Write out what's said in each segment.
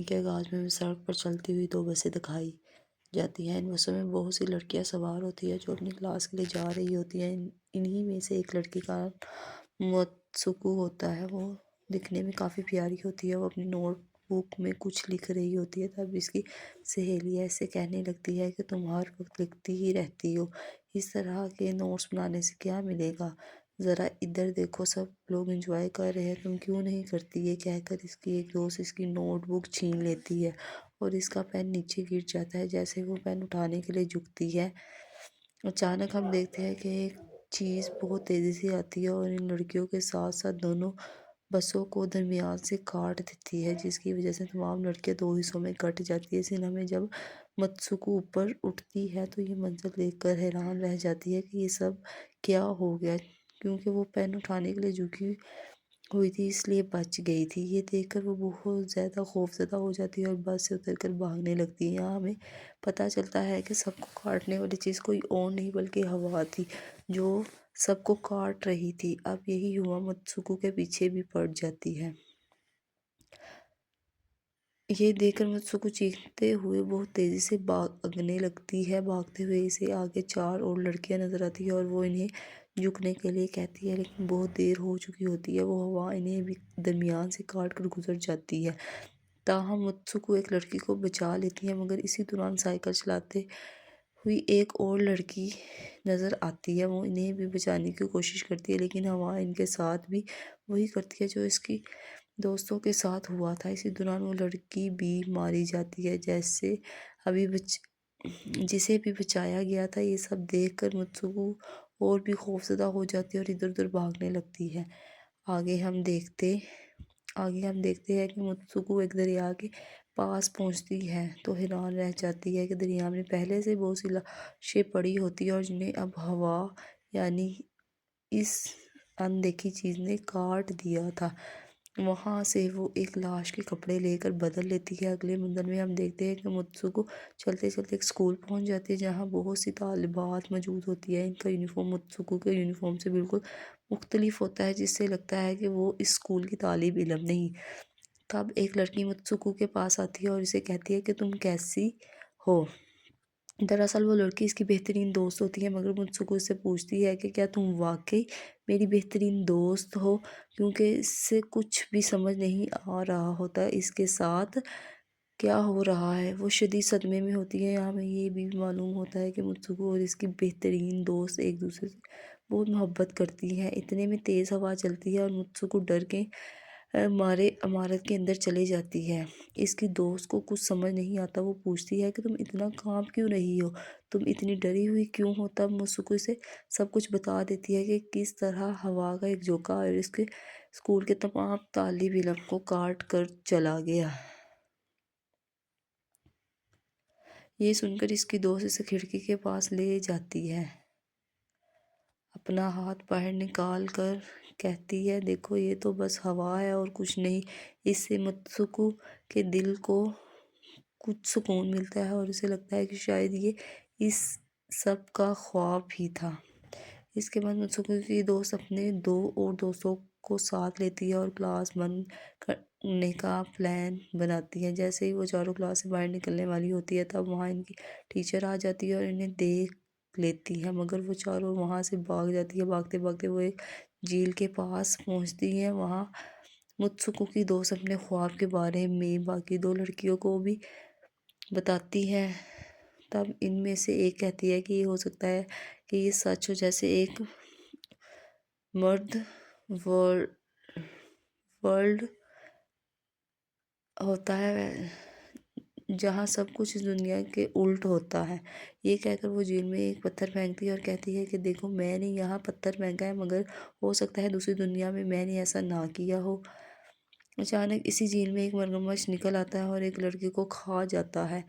کے آغاز میں سڑک پر چلتی ہوئی دو بسیں دکھائی جاتی ہیں۔ ان بسوں میں بہت سی لڑکیاں سوار ہوتی ہیں جو اپنی کلاس کے لیے جا رہی ہوتی ہیں۔ انہی میں سے ایک لڑکی کا نام متسوکو ہوتا ہے۔ وہ دکھنے میں کافی پیاری ہوتی ہے۔ وہ اپنی نوٹ بک میں کچھ لکھ رہی ہوتی ہے، تب اس کی سہیلیاں اس سے کہنے لگتی ہے کہ تم ہر وقت لکھتی ہی رہتی ہو، اس طرح کے نوٹس بنانے سے کیا ملے گا؟ ذرا ادھر دیکھو، سب لوگ انجوائے کر رہے ہیں، تم کیوں نہیں کرتی؟ یہ کہہ کر اس کی ایک دوست اس کی نوٹ بک چھین لیتی ہے اور اس کا پین نیچے گر جاتا ہے۔ جیسے وہ پین اٹھانے کے لیے جھکتی ہے، اچانک ہم دیکھتے ہیں کہ ایک چیز بہت تیزی سے آتی ہے اور ان لڑکیوں کے ساتھ ساتھ دونوں بسوں کو درمیان سے کاٹ دیتی ہے، جس کی وجہ سے تمام لڑکیاں دو حصوں میں کٹ جاتی ہے۔ سنہا میں جب متسوکو اوپر اٹھتی ہے تو یہ منظر دیکھ کر حیران رہ جاتی ہے کہ یہ سب کیا ہو گیا، کیونکہ وہ پین اٹھانے کے لیے جھکی ہوئی تھی اس لیے بچ گئی تھی۔ یہ دیکھ کر وہ بہت زیادہ خوفزدہ ہو جاتی ہے اور بس سے اتر کر بھاگنے لگتی ہے۔ یہاں ہمیں پتہ چلتا ہے کہ سب کو کاٹنے والی چیز کوئی اور نہیں بلکہ ہوا تھی جو سب کو کاٹ رہی تھی۔ اب یہی ہوا متسوکو کے پیچھے بھی پڑ جاتی ہے۔ یہ دیکھ کر متسوکو چیختے ہوئے بہت تیزی سے بھاگنے لگتی ہے۔ بھاگتے ہوئے اسے آگے چار اور لڑکیاں نظر آتی ہیں اور وہ انہیں جھکنے کے لیے کہتی ہے، لیکن بہت دیر ہو چکی ہوتی ہے۔ وہ ہوا انہیں بھی درمیان سے کاٹ کر گزر جاتی ہے۔ تاہم متسوکو ایک لڑکی کو بچا لیتی ہے، مگر اسی دوران سائیکل چلاتے ہوئی ایک اور لڑکی نظر آتی ہے۔ وہ انہیں بھی بچانے کی کوشش کرتی ہے، لیکن ہوا ان کے ساتھ بھی وہی کرتی ہے جو اس کی دوستوں کے ساتھ ہوا تھا۔ اسی دوران وہ لڑکی بھی ماری جاتی ہے جسے بھی بچایا گیا تھا۔ یہ سب دیکھ کر متسوکو اور بھی خوفزدہ ہو جاتی ہے اور ادھر ادھر بھاگنے لگتی ہے۔ آگے ہم دیکھتے ہیں کہ متسوکو ایک دریا کے پاس پہنچتی ہے تو حیران رہ جاتی ہے کہ دریا میں پہلے سے بہت سی لاشیں پڑی ہوتی ہیں اور جنہیں اب ہوا یعنی اس اندیکھی چیز نے کاٹ دیا تھا۔ وہاں سے وہ ایک لاش کے کپڑے لے کر بدل لیتی ہے۔ اگلے منظر میں ہم دیکھتے ہیں کہ متسوکو چلتے چلتے ایک اسکول پہنچ جاتی ہے جہاں بہت سی طالبات موجود ہوتی ہیں۔ ان کا یونیفارم متسوکو کے یونیفارم سے بالکل مختلف ہوتا ہے، جس سے لگتا ہے کہ وہ اس اسکول کی طالب علم نہیں۔ تب ایک لڑکی متسوکو کے پاس آتی ہے اور اسے کہتی ہے کہ تم کیسی ہو؟ دراصل وہ لڑکی اس کی بہترین دوست ہوتی ہے، مگر متسوکو اس سے پوچھتی ہے کہ کیا تم واقعی میری بہترین دوست ہو، کیونکہ اس سے کچھ بھی سمجھ نہیں آ رہا ہوتا اس کے ساتھ کیا ہو رہا ہے۔ وہ شدید صدمے میں ہوتی ہے۔ یہاں ہمیں یہ بھی معلوم ہوتا ہے کہ متسوکو اور اس کی بہترین دوست ایک دوسرے سے بہت محبت کرتی ہیں۔ اتنے میں تیز ہوا چلتی ہے اور متسوکو ڈر کے مارے عمارت کے اندر چلی جاتی ہے۔ اس کی دوست کو کچھ سمجھ نہیں آتا۔ وہ پوچھتی ہے کہ تم اتنا کانپ کیوں رہی ہو، تم اتنی ڈری ہوئی کیوں ہو؟ تب متسوکو اسے سب کچھ بتا دیتی ہے کہ کس طرح ہوا کا ایک جھونکا اور اس کے اسکول کے تمام طالب علم کو کاٹ کر چلا گیا۔ یہ سن کر اس کی دوست اسے کھڑکی کے پاس لے جاتی ہے، اپنا ہاتھ باہر نکال کر کہتی ہے، دیکھو یہ تو بس ہوا ہے اور کچھ نہیں۔ اس سے متسوکو کے دل کو کچھ سکون ملتا ہے اور اسے لگتا ہے کہ شاید یہ اس سب کا خواب ہی تھا۔ اس کے بعد متسوکو کی دوست اپنے دو اور دوستوں کو ساتھ لیتی ہے اور کلاس بند کرنے کا پلان بناتی ہے۔ جیسے ہی وہ چاروں کلاس سے باہر نکلنے والی ہوتی ہے تب وہاں ان کی ٹیچر آ جاتی ہے اور انہیں دیکھ لیتی ہے، مگر وہ چاروں وہاں سے بھاگ جاتی ہے۔ بھاگتے بھاگتے وہ ایک جھیل کے پاس پہنچتی ہیں۔ وہاں متسوکو کی دوست اپنے خواب کے بارے میں باقی دو لڑکیوں کو بھی بتاتی ہے۔ تب ان میں سے ایک کہتی ہے کہ یہ ہو سکتا ہے کہ یہ سچ ہو، جیسے ایک مرد ورلڈ ہوتا ہے جہاں سب کچھ اس دنیا کے الٹ ہوتا ہے۔ یہ کہہ کر وہ جھیل میں ایک پتھر پھینکتی ہے اور کہتی ہے کہ دیکھو میں نے یہاں پتھر پھینکا ہے، مگر ہو سکتا ہے دوسری دنیا میں میں نے ایسا نہ کیا ہو۔ اچانک اسی جھیل میں ایک مگرمچھ نکل آتا ہے اور ایک لڑکی کو کھا جاتا ہے۔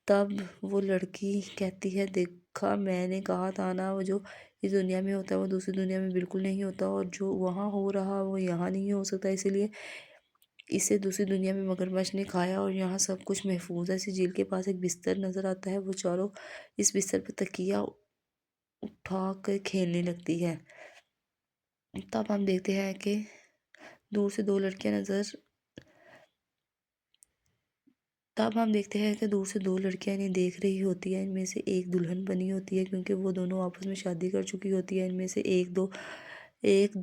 تب وہ لڑکی کہتی ہے، دیکھا میں نے کہا تھا نا، جو اس دنیا میں ہوتا ہے وہ دوسری دنیا میں بالکل نہیں ہوتا، اور جو وہاں ہو رہا وہ یہاں نہیں ہو سکتا، اسی لیے اسے دوسری دنیا میں مگرمچھ نے کھایا اور یہاں سب کچھ محفوظ ہے۔ اسی جھیل کے پاس ایک بستر نظر آتا ہے۔ وہ چاروں اس بستر پر تکیہ اٹھا کر کھیلنے لگتی ہے۔ تب ہم دیکھتے ہیں کہ دور سے دو لڑکیاں نظر تب ہم دیکھتے ہیں کہ دور سے دو لڑکیاں انہیں دیکھ رہی ہوتی ہیں، ان میں سے ایک دلہن بنی ہوتی ہے کیونکہ وہ دونوں آپس میں شادی کر چکی ہوتی ہے۔ ان میں سے ایک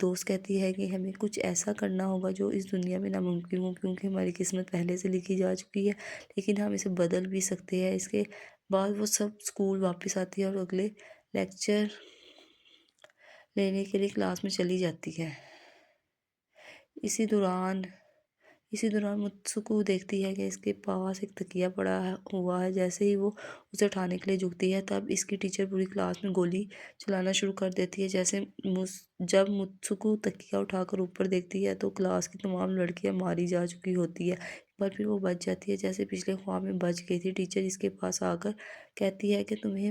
دوست کہتی ہے کہ ہمیں کچھ ایسا کرنا ہوگا جو اس دنیا میں ناممکن ہو، کیونکہ ہماری قسمت پہلے سے لکھی جا چکی ہے، لیکن ہم اسے بدل بھی سکتے ہیں۔ اس کے بعد وہ سب اسکول واپس آتی ہے اور اگلے لیکچر لینے کے لیے کلاس میں چلی جاتی ہے۔ اسی دوران متسوکو دیکھتی ہے کہ اس کے پاس ایک تکیہ پڑا ہوا ہے۔ جیسے ہی وہ اسے اٹھانے کے لیے جھکتی ہے تب اس کی ٹیچر پوری کلاس میں گولی چلانا شروع کر دیتی ہے۔ جب متسوکو تکیہ اٹھا کر اوپر دیکھتی ہے تو کلاس کی تمام لڑکیاں ماری جا چکی ہوتی ہے، ایک بار پھر وہ بچ جاتی ہے جیسے پچھلے خواب میں بچ گئی تھی۔ ٹیچر اس کے پاس آ کر کہتی ہے کہ تمہاری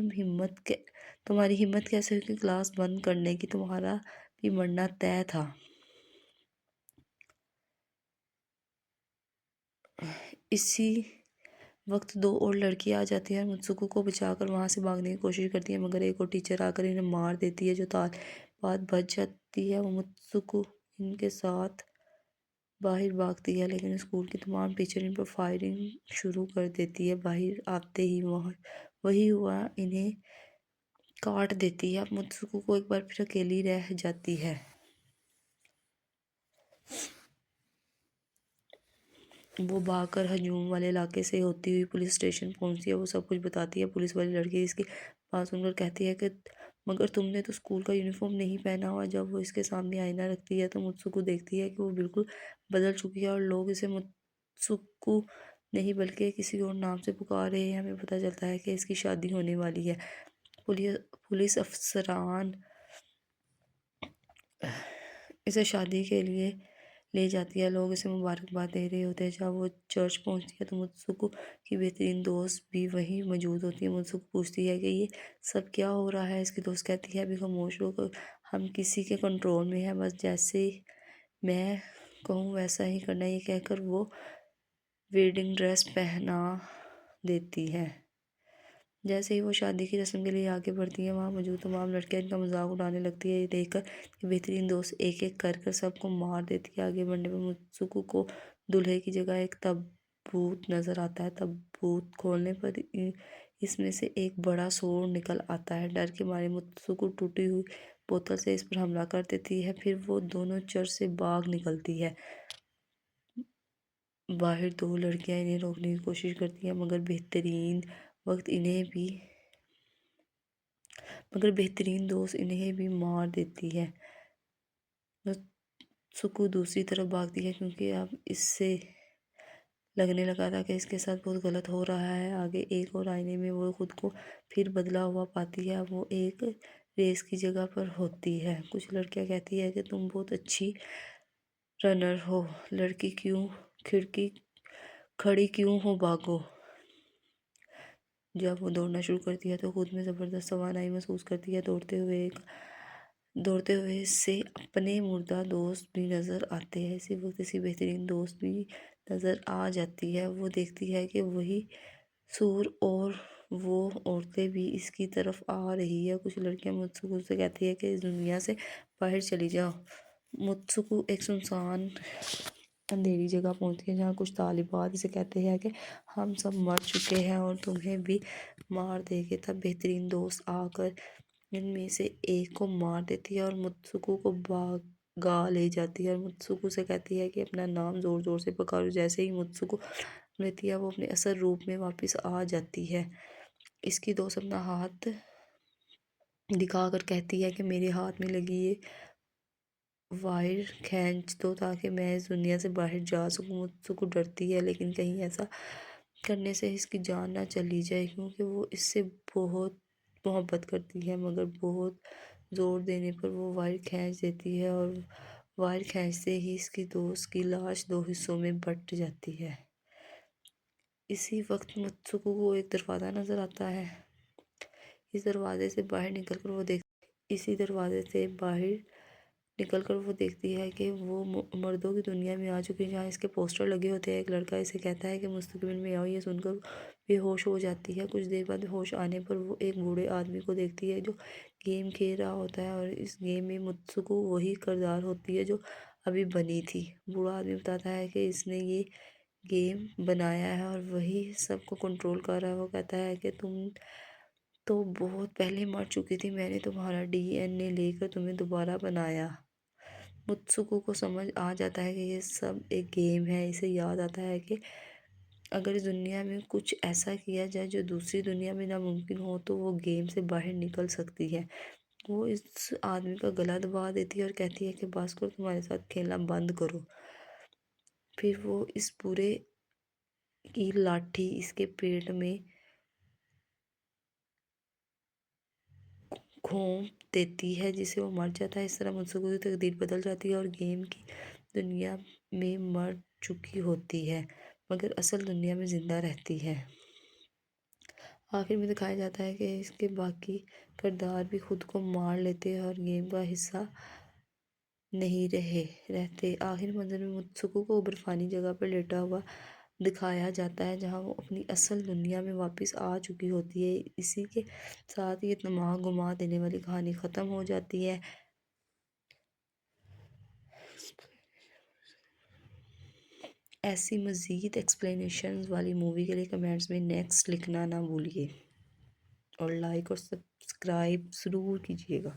ہمت کیسے ہوئی کہ کلاس بند کرنے کی، تمہارا بھی مرنا طے تھا۔ اسی وقت دو اور لڑکیاں آ جاتی ہیں اور متسوکو کو بچا کر وہاں سے بھاگنے کی کوشش کرتی ہیں، مگر ایک اور ٹیچر آ کر انہیں مار دیتی ہے جو طالبات بچ جاتی ہے۔ وہ متسوکو ان کے ساتھ باہر بھاگتی ہے لیکن اسکول کی تمام ٹیچر ان پر فائرنگ شروع کر دیتی ہے۔ باہر آتے ہی وہی ہوا انہیں کاٹ دیتی ہے۔ اب متسوکو کو ایک بار پھر اکیلی رہ جاتی ہے۔ وہ بھاگ کر ہجوم والے علاقے سے ہوتی ہوئی پولیس اسٹیشن پہنچتی ہے۔ وہ سب کچھ بتاتی ہے۔ پولیس والی لڑکی اس کی بات سن کر کہتی ہے کہ مگر تم نے تو اسکول کا یونیفارم نہیں پہنا ہوا۔ جب وہ اس کے سامنے آئینہ رکھتی ہے تو متسوکو دیکھتی ہے کہ وہ بالکل بدل چکی ہے اور لوگ اسے متسوکو نہیں بلکہ کسی اور نام سے پکار رہے ہیں۔ ہمیں پتہ چلتا ہے کہ اس کی شادی ہونے والی ہے۔ پولیس افسران اسے شادی کے لیے لے جاتی ہے۔ لوگ اسے مبارکباد دے رہے ہوتے ہیں۔ جب وہ چرچ پہنچتی ہے تو متسوکو کی بہترین دوست بھی وہیں موجود ہوتی ہے۔ متسوکو پوچھتی ہے کہ یہ سب کیا ہو رہا ہے؟ اس کی دوست کہتی ہے ابھی خاموش رہو، ہم کسی کے کنٹرول میں ہیں، بس جیسے میں کہوں ویسا ہی کرنا۔ یہ کہہ کر وہ ویڈنگ ڈریس پہنا دیتی ہے۔ جیسے ہی وہ شادی کی رسم کے لیے آگے بڑھتی ہیں وہاں موجود تمام لڑکیاں ان کا مذاق اڑانے لگتی ہیں۔ یہ دیکھ کر کہ بہترین دوست ایک ایک کر سب کو مار دیتی ہے۔ آگے بڑھنے پر متسوکو کو دولہے کی جگہ ایک تابوت نظر آتا ہے۔ تابوت کھولنے پر اس میں سے ایک بڑا سور نکل آتا ہے۔ ڈر کے مارے متسوکو ٹوٹی ہوئی بوتل سے اس پر حملہ کر دیتی ہے، پھر وہ دونوں چرچ سے بھاگ نکلتی ہے۔ باہر دو لڑکیاں انہیں روکنے کی کوشش کرتی ہیں مگر بہترین دوست انہیں بھی مار دیتی ہے۔ متسوکو دوسری طرف بھاگتی ہے کیونکہ اب اس سے لگنے لگا تھا کہ اس کے ساتھ بہت غلط ہو رہا ہے۔ آگے ایک اور آئینے میں وہ خود کو پھر بدلا ہوا پاتی ہے۔ اب وہ ایک ریس کی جگہ پر ہوتی ہے۔ کچھ لڑکیاں کہتی ہیں کہ تم بہت اچھی رنر ہو، لڑکی کھڑی کیوں ہو، بھاگو۔ جب وہ دوڑنا شروع کرتی ہے تو خود میں زبردست توانائی محسوس کرتی ہے۔ دوڑتے ہوئے سے اپنے مردہ دوست بھی نظر آتے ہیں۔ اسی وقت اس کی بہترین دوست بھی نظر آ جاتی ہے۔ وہ دیکھتی ہے کہ وہی سور اور وہ عورتیں بھی اس کی طرف آ رہی ہیں۔ کچھ لڑکیاں متسوکو سے کہتی ہیں کہ اس دنیا سے باہر چلی جاؤ۔ متسوکو ایک سنسان اندھیری جگہ پہنچتی ہے جہاں کچھ طالبات اسے کہتے ہیں کہ ہم سب مر چکے ہیں اور تمہیں بھی مار دیں گے۔ تب بہترین دوست آ کر ان میں سے ایک کو مار دیتی ہے اور متسوکو کو بھگا لے جاتی ہے اور متسوکو سے کہتی ہے کہ اپنا نام زور زور سے پکارو۔ جیسے ہی متسوکو نام لیتی ہے وہ اپنے اصل روپ میں واپس آ جاتی ہے۔ اس کی دوست اپنا ہاتھ دکھا کر کہتی ہے کہ میرے ہاتھ میں لگی یہ وائر کھینچ دو تاکہ میں اس دنیا سے باہر جا سکوں۔ متسوکو ڈرتی ہے لیکن کہیں ایسا کرنے سے اس کی جان نہ چلی جائے کیونکہ وہ اس سے بہت محبت کرتی ہے، مگر بہت زور دینے پر وہ وائر کھینچ دیتی ہے اور وائر کھینچتے ہی اس کی دوست کی لاش دو حصوں میں بٹ جاتی ہے۔ اسی وقت متسوکو کو ایک دروازہ نظر آتا ہے۔ اس دروازے سے باہر نکل کر وہ دیکھتی ہے کہ وہ مردوں کی دنیا میں آ چکی ہے جہاں اس کے پوسٹر لگے ہوتے ہیں۔ ایک لڑکا اسے کہتا ہے کہ مستقبل میں آؤ۔ یہ سن کر بے ہوش ہو جاتی ہے۔ کچھ دیر بعد ہوش آنے پر وہ ایک بوڑھے آدمی کو دیکھتی ہے جو گیم کھیل رہا ہوتا ہے اور اس گیم میں متسوکو وہی کردار ہوتی ہے جو ابھی بنی تھی۔ بوڑھا آدمی بتاتا ہے کہ اس نے یہ گیم بنایا ہے اور وہی سب کو کنٹرول کر رہا ہے۔ وہ کہتا ہے کہ تم تو بہت پہلے مر چکی تھی، میں نے تمہارا ڈی این اے لے کر تمہیں دوبارہ بنایا۔ متسوکو کو سمجھ آ جاتا ہے کہ یہ سب ایک گیم ہے۔ اسے یاد آتا ہے کہ اگر اس دنیا میں کچھ ایسا کیا جائے جو دوسری دنیا میں ناممکن ہو تو وہ گیم سے باہر نکل سکتی ہے۔ وہ اس آدمی کا گلا دبا دیتی ہے اور کہتی ہے کہ بس کرو، تمہارے ساتھ کھیلنا بند کرو۔ پھر وہ اس پورے کی لاٹھی اس کے پیٹ میں گھونپ دیتی ہے جس سے وہ مر جاتا ہے۔ اس طرح متسوکو کی تقدیر بدل جاتی ہے اور گیم کی دنیا میں مر چکی ہوتی ہے مگر اصل دنیا میں زندہ رہتی ہے۔ آخر میں دکھایا جاتا ہے کہ اس کے باقی کردار بھی خود کو مار لیتے اور گیم کا حصہ نہیں رہتے۔ آخری منظر میں متسوکو کو برفانی جگہ پر لیٹا ہوا دکھایا جاتا ہے جہاں وہ اپنی اصل دنیا میں واپس آ چکی ہوتی ہے۔ اسی کے ساتھ یہ دماغ گھما دینے والی کہانی ختم ہو جاتی ہے۔ ایسی مزید ایکسپلینیشنز والی مووی کے لیے کمنٹس میں نیکسٹ لکھنا نہ بھولیے اور لائک اور سبسکرائب ضرور کیجیے گا۔